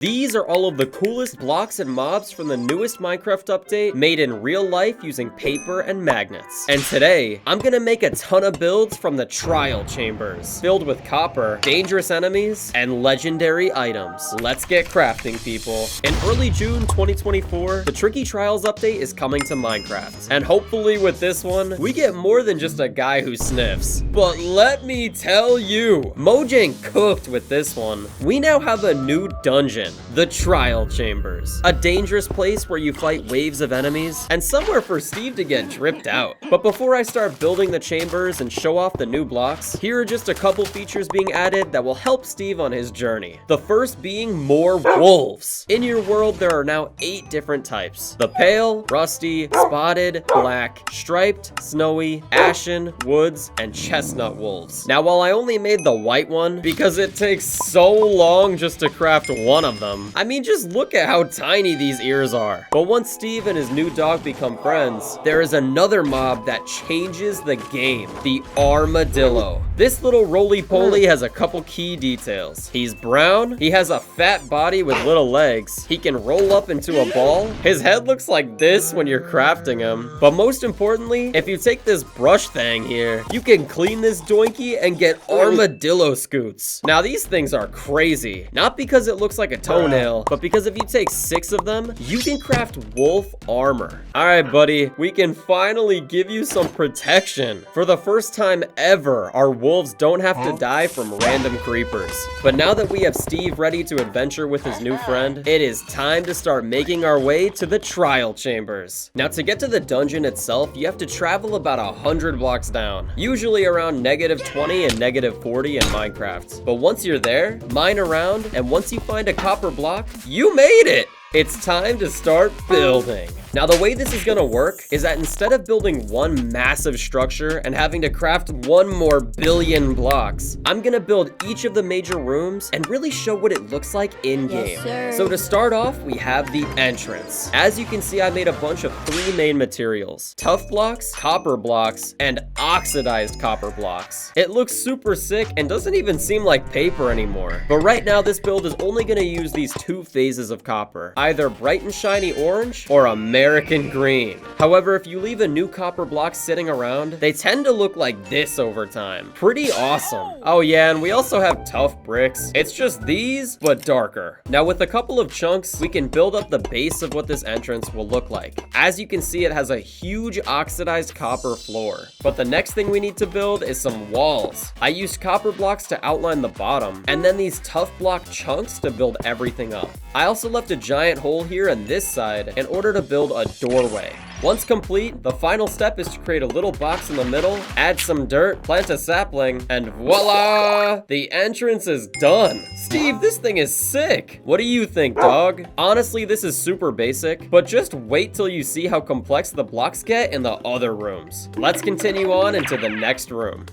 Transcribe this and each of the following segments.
These are all of the coolest blocks and mobs from the newest Minecraft update made in real life using paper and magnets. And today, I'm gonna make a ton of builds from the trial chambers, filled with copper, dangerous enemies, and legendary items. Let's get crafting, people. In early June 2024, the Tricky Trials update is coming to Minecraft. And hopefully with this one, we get more than just a guy who sniffs. But let me tell you, Mojang cooked with this one. We now have a new dungeon. The Trial Chambers. A dangerous place where you fight waves of enemies, and somewhere for Steve to get dripped out. But before I start building the chambers and show off the new blocks, here are just a couple features being added that will help Steve on his journey. The first being more wolves. In your world, there are now 8 different types. The pale, rusty, spotted, black, striped, snowy, ashen, woods, and chestnut wolves. Now, while I only made the white one because it takes so long just to craft one of them. I mean, just look at how tiny these ears are. But once Steve and his new dog become friends, there is another mob that changes the game, the armadillo. This little roly-poly has a couple key details. He's brown, he has a fat body with little legs, he can roll up into a ball, his head looks like this when you're crafting him. But most importantly, if you take this brush thing here, you can clean this doinky and get armadillo scoots. Now these things are crazy, not because it looks like a toenail, but because if you take 6 of them, you can craft wolf armor. Alright buddy, we can finally give you some protection. For the first time ever, our wolves don't have to die from random creepers. But now that we have Steve ready to adventure with his new friend, it is time to start making our way to the trial chambers. Now to get to the dungeon itself, you have to travel about 100 blocks down, usually around -20 and -40 in Minecraft. But once you're there, mine around, and once you find a copper block, you made it! It's time to start building. Now the way this is gonna work is that instead of building one massive structure and having to craft 1 more billion blocks, I'm gonna build each of the major rooms and really show what it looks like in-game. Yes, so to start off, we have the entrance. As you can see, I made a bunch of 3 main materials: tough blocks, copper blocks, and oxidized copper blocks. It looks super sick and doesn't even seem like paper anymore. But right now, this build is only gonna use these 2 phases of copper, either bright and shiny orange or American green. However, if you leave a new copper block sitting around, they tend to look like this over time. Pretty awesome. Oh yeah, and we also have tough bricks. It's just these, but darker. Now with a couple of chunks, we can build up the base of what this entrance will look like. As you can see, it has a huge oxidized copper floor. But the next thing we need to build is some walls. I used copper blocks to outline the bottom, and then these tough block chunks to build everything up. I also left a giant hole here on this side in order to build a doorway. Once complete, the final step is to create a little box in the middle, add some dirt, plant a sapling, and voila! The entrance is done. Steve, this thing is sick. What do you think, dog? Honestly, this is super basic, but just wait till you see how complex the blocks get in the other rooms. Let's continue on into the next room.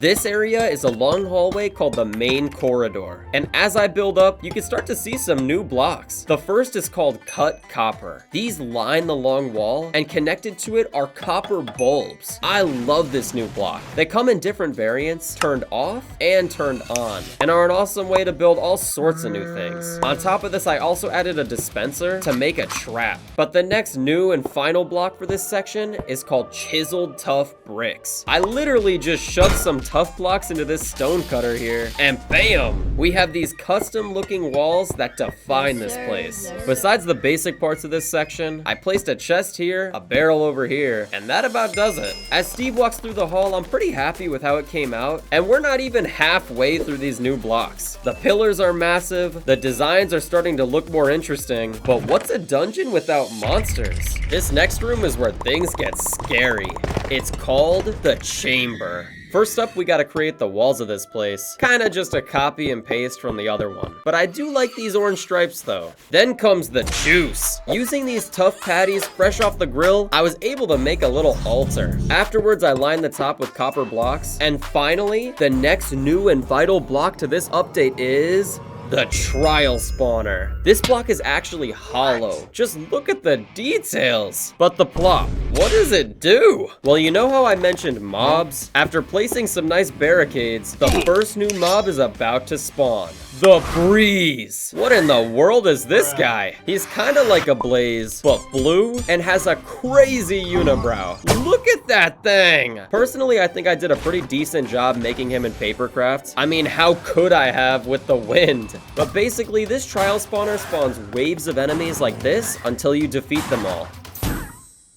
This area is a long hallway called the main corridor, and as I build up, you can start to see some new blocks. The first is called cut copper. These line the long wall, and connected to it are copper bulbs. I love this new block. They come in different variants, turned off and turned on, and are an awesome way to build all sorts of new things. On top of this, I also added a dispenser to make a trap. But the next new and final block for this section is called chiseled tough bricks. I literally just shoved some tough blocks into this stone cutter here, and bam! We have these custom looking walls that define this place. Besides the basic parts of this section, I placed a chest here, a barrel over here, and that about does it. As Steve walks through the hall, I'm pretty happy with how it came out, and we're not even halfway through these new blocks. The pillars are massive, the designs are starting to look more interesting, but what's a dungeon without monsters? This next room is where things get scary. It's called the chamber. First up, we gotta create the walls of this place. Kinda just a copy and paste from the other one. But I do like these orange stripes though. Then comes the juice. Using these tough patties fresh off the grill, I was able to make a little altar. Afterwards, I lined the top with copper blocks. And finally, the next new and vital block to this update is the trial spawner. This block is actually hollow. Just look at the details. But the plop, what does it do? Well, you know how I mentioned mobs? After placing some nice barricades, the first new mob is about to spawn. The Breeze. What in the world is this guy? He's kind of like a Blaze, but blue and has a crazy unibrow. Look at that thing. Personally, I think I did a pretty decent job making him in Papercraft. I mean, how could I have with the wind? But basically, this trial spawner spawns waves of enemies like this until you defeat them all.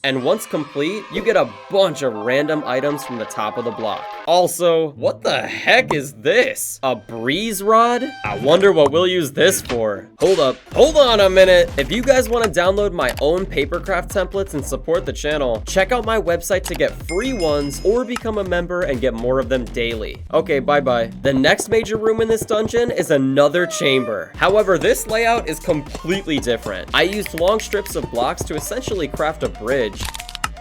And once complete, you get a bunch of random items from the top of the block. Also, what the heck is this? A breeze rod? I wonder what we'll use this for. Hold up, hold on a minute. If you guys want to download my own Papercraft templates and support the channel, check out my website to get free ones or become a member and get more of them daily. Okay, bye-bye. The next major room in this dungeon is another chamber. However, this layout is completely different. I used long strips of blocks to essentially craft a bridge,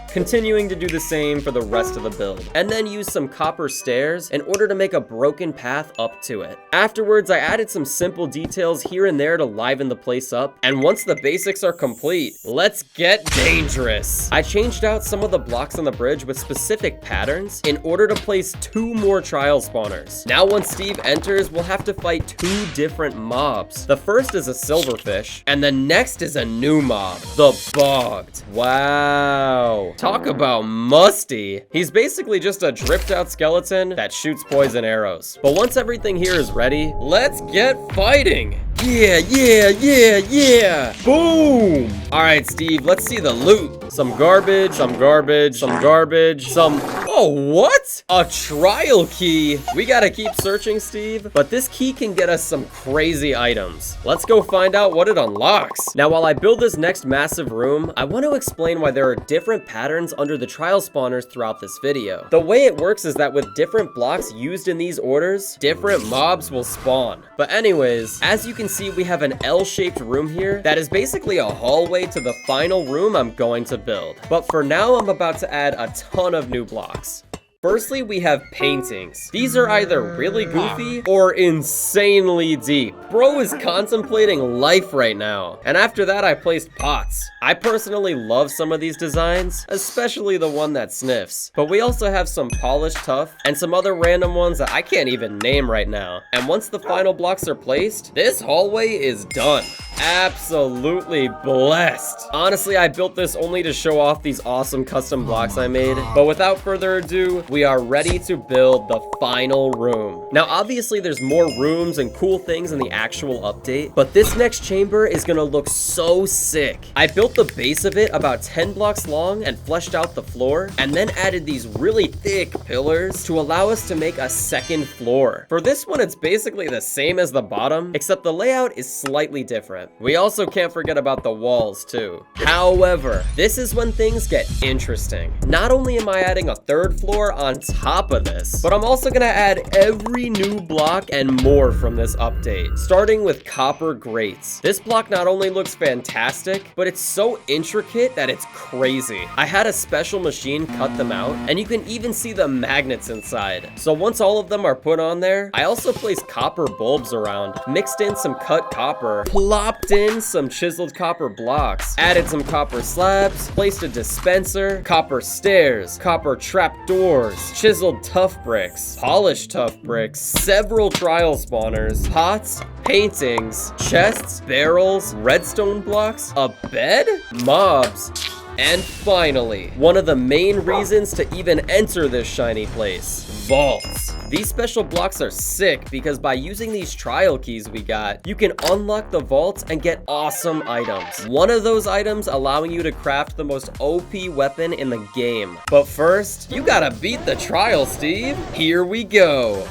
continuing to do the same for the rest of the build, and then use some copper stairs in order to make a broken path up to it. Afterwards, I added some simple details here and there to liven the place up, and once the basics are complete, let's get dangerous. I changed out some of the blocks on the bridge with specific patterns in order to place 2 more trial spawners. Now once Steve enters, we'll have to fight 2 different mobs. The first is a silverfish, and the next is a new mob, the Bogged. Wow. Talk about musty. He's basically just a dripped out skeleton that shoots poison arrows. But once everything here is ready, let's get fighting. Yeah, yeah, yeah, yeah. Boom. All right, Steve, let's see the loot. Some garbage, some garbage, some garbage, some... Oh, what? A trial key. We gotta keep searching, Steve. But this key can get us some crazy items. Let's go find out what it unlocks. Now, while I build this next massive room, I want to explain why there are different patterns under the trial spawners throughout this video. The way it works is that with different blocks used in these orders, different mobs will spawn. But anyways, as you can see, we have an L-shaped room here that is basically a hallway to the final room I'm going to build. But for now, I'm about to add a ton of new blocks. Firstly, we have paintings. These are either really goofy or insanely deep. Bro is contemplating life right now. And after that, I placed pots. I personally love some of these designs, especially the one that sniffs. But we also have some polished tuff and some other random ones that I can't even name right now. And once the final blocks are placed, this hallway is done. Absolutely blessed. Honestly, I built this only to show off these awesome custom blocks I made. But without further ado, we are ready to build the final room. Now, obviously, there's more rooms and cool things in the actual update, but this next chamber is gonna look so sick. I built the base of it about 10 blocks long and fleshed out the floor, and then added these really thick pillars to allow us to make a second floor. For this one, it's basically the same as the bottom, except the layout is slightly different. We also can't forget about the walls too. However, this is when things get interesting. Not only am I adding a third floor on top of this, but I'm also gonna add every new block and more from this update, starting with copper grates. This block not only looks fantastic, but it's so intricate that it's crazy. I had a special machine cut them out, and you can even see the magnets inside. So once all of them are put on there, I also placed copper bulbs around, mixed in some cut copper, plopped in some chiseled copper blocks, added some copper slabs, placed a dispenser, copper stairs, copper trap doors, chiseled tough bricks, polished tough bricks, several trial spawners, pots, paintings, chests, barrels, redstone blocks, a bed, mobs, and finally, one of the main reasons to even enter this shiny place, vaults. These special blocks are sick because by using these trial keys we got, you can unlock the vaults and get awesome items. One of those items allowing you to craft the most OP weapon in the game. But first, you gotta beat the trial, Steve. Here we go.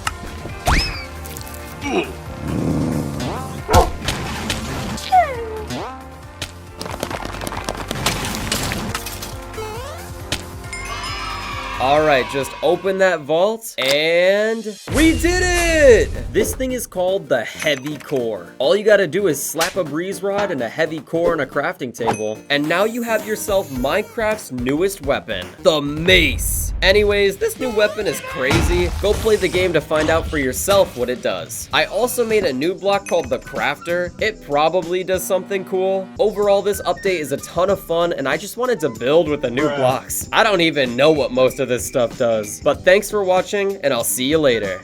All right, just open that vault, and we did it! This thing is called the heavy core. All you gotta do is slap a breeze rod and a heavy core on a crafting table, and now you have yourself Minecraft's newest weapon, the mace. Anyways, this new weapon is crazy. Go play the game to find out for yourself what it does. I also made a new block called the crafter. It probably does something cool. Overall, this update is a ton of fun, and I just wanted to build with the new blocks. I don't even know what most of this stuff does. But thanks for watching, and I'll see you later.